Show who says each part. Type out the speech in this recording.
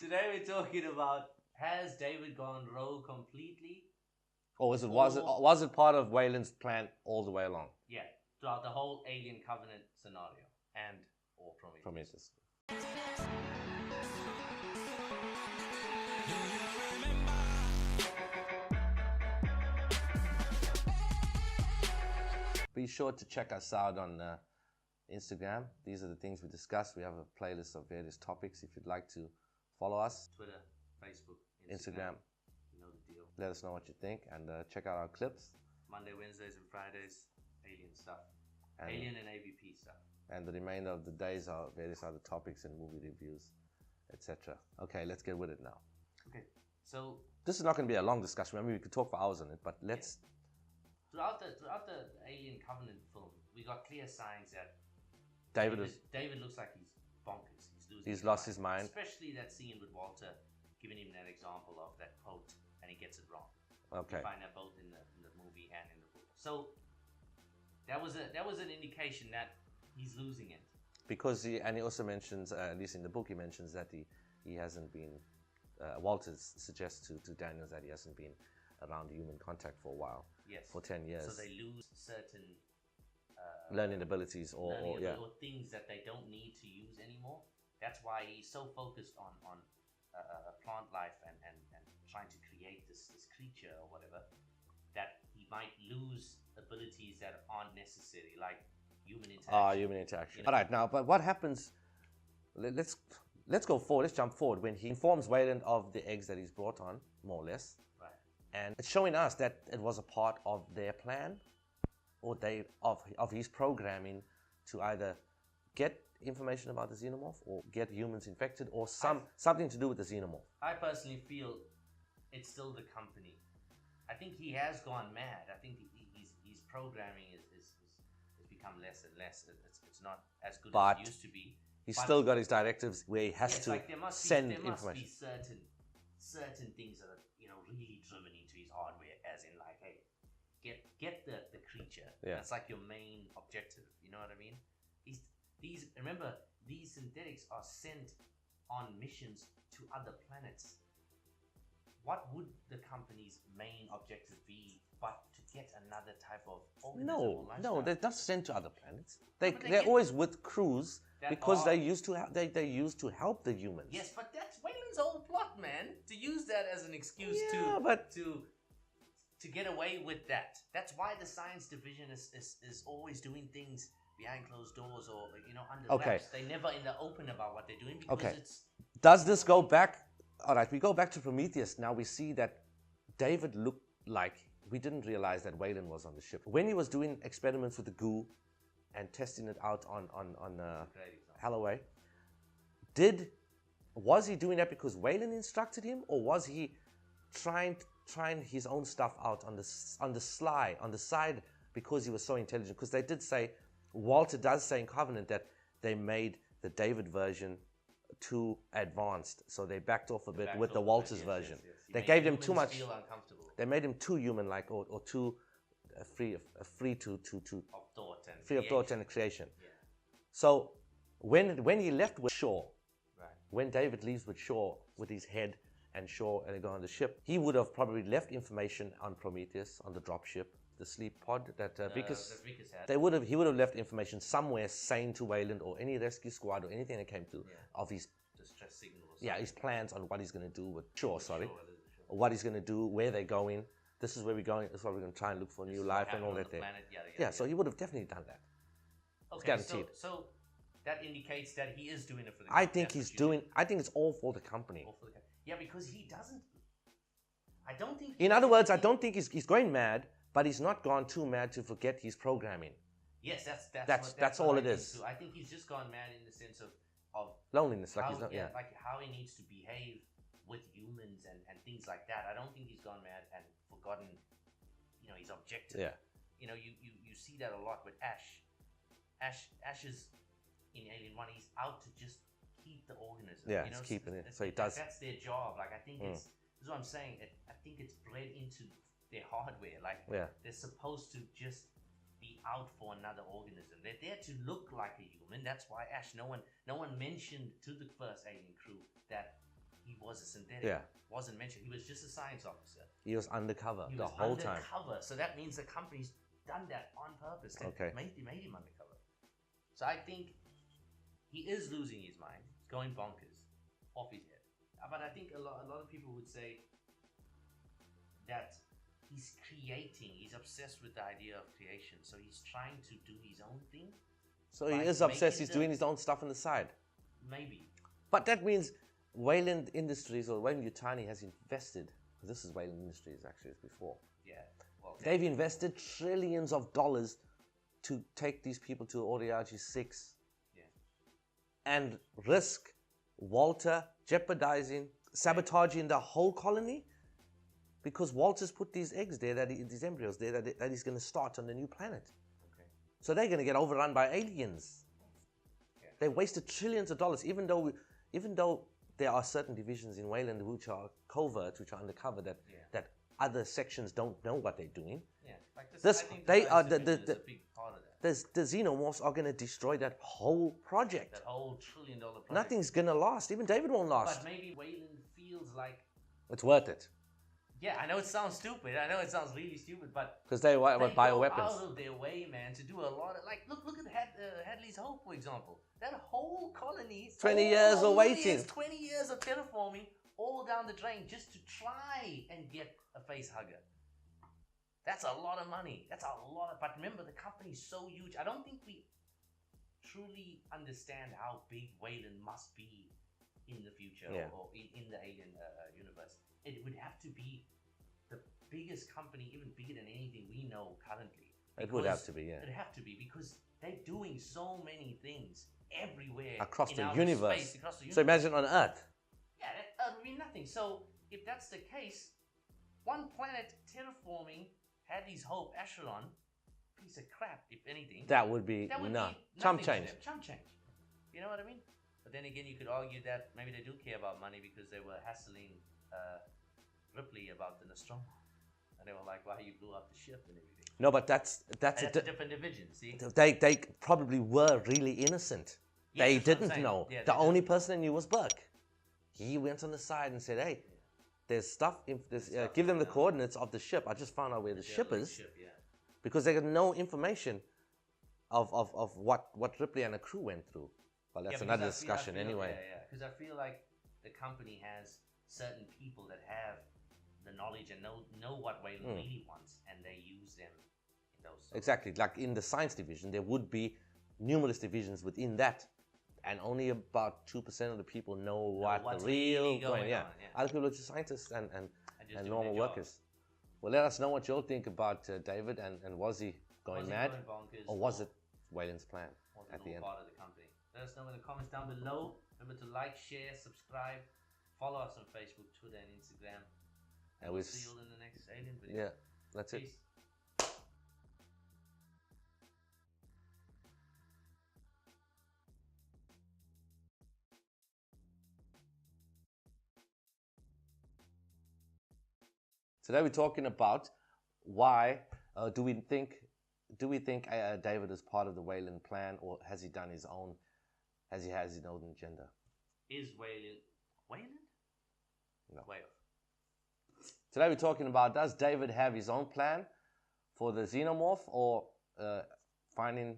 Speaker 1: Today we're talking about, has David gone rogue completely?
Speaker 2: Or was it part of Weyland's plan all the way along?
Speaker 1: Yeah, throughout the whole Alien Covenant scenario and or Prometheus.
Speaker 2: Be sure to check us out on Instagram. These are the things we discuss. We have a playlist of various topics. If you'd like to follow us,
Speaker 1: Twitter, Facebook,
Speaker 2: Instagram.
Speaker 1: You know the deal.
Speaker 2: Let us know what you think and check out our clips.
Speaker 1: Monday, Wednesdays, and Fridays, Alien stuff.
Speaker 2: And
Speaker 1: Alien and AVP stuff.
Speaker 2: And the remainder of the days are various other topics and movie reviews, etc. Okay, let's get with it now.
Speaker 1: Okay, so
Speaker 2: this is not going to be a long discussion. I mean, we could talk for hours on it, but let's.
Speaker 1: Yeah. Throughout the Alien Covenant film, we got clear signs that David looks like he's bonkers.
Speaker 2: He's lost his mind.
Speaker 1: Especially that scene with Walter giving him that example of that quote, and he gets it wrong.
Speaker 2: Okay.
Speaker 1: You find that both in the movie and in the book. So that was an indication that he's losing it.
Speaker 2: Because he also mentions, at least in the book, he mentions that he hasn't been. Walter suggests to Daniels that he hasn't been around human contact for a while.
Speaker 1: Yes.
Speaker 2: For 10 years.
Speaker 1: So they lose certain
Speaker 2: learning abilities or
Speaker 1: things that they don't need to use anymore. That's why he's so focused on plant life and trying to create this creature or whatever, that he might lose abilities that aren't necessary, like human interaction.
Speaker 2: Human interaction. You know? All right, now, but what happens? Let's go forward. Let's jump forward when he informs Weyland of the eggs that he's brought on, more or less.
Speaker 1: Right.
Speaker 2: And it's showing us that it was a part of their plan, or of his programming to either get information about the Xenomorph or get humans infected, or something to do with the Xenomorph.
Speaker 1: I personally feel it's still the company. I think he has gone mad. I think his programming is become less and less. It's not as good as it used to be.
Speaker 2: He's still got his directives where he has to send information.
Speaker 1: There must be certain things that are really driven into his hardware, as in like, hey, get the creature.
Speaker 2: Yeah.
Speaker 1: That's like your main objective. You know what I mean? Remember, these synthetics are sent on missions to other planets. What would the company's main objective be but to get another type of organism?
Speaker 2: No, they're not sent to other planets. They're always with crews because they used to help the humans.
Speaker 1: Yes, but that's Weyland's whole plot, man. To use that as an excuse to get away with that. That's why the science division is always doing things behind closed doors or under wraps. They never in the open about what they're doing because it's.
Speaker 2: Does this go back? All right, we go back to Prometheus. Now we see that David looked like, we didn't realize that Weyland was on the ship. When he was doing experiments with the goo and testing it out on Holloway, was he doing that because Weyland instructed him, or was he trying his own stuff out on the side because he was so intelligent? Because they did say, Walter does say in Covenant that they made the David version too advanced, so they backed off a bit with the Walter's version. Yes. They gave him too much. They made him too human-like, or too free of thought and creation. Yeah. So when he left with Shaw, when David leaves with Shaw with his head and Shaw and they go on the ship, he would have probably left information on Prometheus, on the dropship, the sleep pod that Vickers had. He would have left information somewhere saying to Weyland or any rescue squad or anything that came through of his
Speaker 1: distress signals.
Speaker 2: Yeah, his plans on what he's going to do with Shaw, what he's going to do, where they're going. This is where we're going. This is what we're going to try and look for new life and all that there. So he would have definitely done that.
Speaker 1: Okay, it's guaranteed. So that indicates that he is doing it for the company.
Speaker 2: I think I think it's all for the company.
Speaker 1: Yeah, because he doesn't. I don't think.
Speaker 2: In other words, I don't think he's going mad, but he's not gone too mad to forget his programming.
Speaker 1: Yes, that's
Speaker 2: all it is.
Speaker 1: I think he's just gone mad in the sense of
Speaker 2: loneliness,
Speaker 1: like how he needs to behave with humans and things like that. I don't think he's gone mad and forgotten, his objective.
Speaker 2: Yeah.
Speaker 1: You see that a lot with Ash. Ash is in Alien 1. He's out to just keep the organism.
Speaker 2: Yeah, he's keeping it. So he does.
Speaker 1: That's their job. Like I think this is what I'm saying. I think it's bred into their hardware. Like they're supposed to just be out for another organism. They're there to look like a human. That's why Ash. No one mentioned to the first Alien crew that he was a synthetic.
Speaker 2: Yeah.
Speaker 1: Wasn't mentioned. He was just a science officer.
Speaker 2: He was undercover
Speaker 1: He
Speaker 2: the
Speaker 1: was
Speaker 2: whole time.
Speaker 1: undercover. So that means the company's done that on purpose. They
Speaker 2: Okay.
Speaker 1: made him undercover. So I think he is losing his mind. He's going bonkers off his head. But I think a lot of people would say that he's creating. He's obsessed with the idea of creation. So he's trying to do his own thing.
Speaker 2: So he
Speaker 1: by
Speaker 2: is obsessed.
Speaker 1: making
Speaker 2: He's doing his own stuff on the side.
Speaker 1: Maybe.
Speaker 2: But that means Weyland Industries or Weyland Yutani has invested. This is Weyland Industries actually, it's before.
Speaker 1: Yeah. Well,
Speaker 2: They've invested trillions of dollars to take these people to Oriaji 6 and risk Walter jeopardizing, sabotaging the whole colony because Walter's put these eggs there, these embryos there that he's going to start on the new planet.
Speaker 1: Okay.
Speaker 2: So they're going to get overrun by aliens.
Speaker 1: Yeah.
Speaker 2: They wasted trillions of dollars, even though there are certain divisions in Weyland which are covert, which are undercover, that other sections don't know what they're doing.
Speaker 1: Yeah, like this. I think the science division is a big part of that.
Speaker 2: The Xenomorphs are going to destroy that whole project.
Speaker 1: That whole $1 trillion project.
Speaker 2: Nothing's going to last. Even David won't last.
Speaker 1: But maybe Weyland feels like...
Speaker 2: It's worth it.
Speaker 1: Yeah, I know it sounds stupid. I know it sounds really stupid, but...
Speaker 2: Because they
Speaker 1: go
Speaker 2: bioweapons.
Speaker 1: out of their way, man, to do a lot of... Like, look at Hadley's Hope, for example. That whole colony...
Speaker 2: 20 years of waiting.
Speaker 1: 20 years of terraforming all down the drain just to try and get a face hugger. That's a lot of money. That's a lot of... But remember, the company's so huge. I don't think we truly understand how big Weyland must be in the future or in the alien universe. It would have to be the biggest company, even bigger than anything we know currently.
Speaker 2: It would have to be, yeah.
Speaker 1: It would have to be because they're doing so many things everywhere
Speaker 2: across the
Speaker 1: outer
Speaker 2: universe.
Speaker 1: Space, across the universe.
Speaker 2: So imagine on Earth.
Speaker 1: Yeah, that would be nothing. So if that's the case, one planet terraforming Hadley's Hope Echelon, piece of crap, if anything.
Speaker 2: That would be chump change.
Speaker 1: Chump change. You know what I mean? But then again, you could argue that maybe they do care about money because they were hassling Ripley about the Nostromo. And they were like, why you blew up the ship and everything.
Speaker 2: No, but that's
Speaker 1: a different division, see?
Speaker 2: They probably were really innocent.
Speaker 1: Yeah,
Speaker 2: they didn't know.
Speaker 1: Yeah,
Speaker 2: the only person they knew was Burke. He went on the side and said, hey, there's stuff, give them the coordinates of the ship. I just found out where the ship is. Because they got no information of what Ripley and the crew went through. Well, that's another discussion anyway.
Speaker 1: Yeah, because I feel like the company has certain people that have the knowledge and know what Weyland really wants, and they use them in those.
Speaker 2: Exactly. Like in the science division, there would be numerous divisions within that. And only about 2% of the people know what the real going on. Yeah. Other people are just scientists and normal workers. Well, let us know what you'll think about David and was he going mad? Or was it Weyland's plan at the end?
Speaker 1: Part of the company. Let us know in the comments down below. Remember to like, share, subscribe, follow us on Facebook, Twitter, and Instagram. And we'll see you all in the next alien video.
Speaker 2: Yeah, that's it.
Speaker 1: Peace.
Speaker 2: Today we're talking about why do we think David is part of the Weyland plan, or has he done his own? Has his own agenda?
Speaker 1: Is Weyland?
Speaker 2: No.
Speaker 1: Way off.
Speaker 2: Today we're talking about, does David have his own plan for the Xenomorph, or finding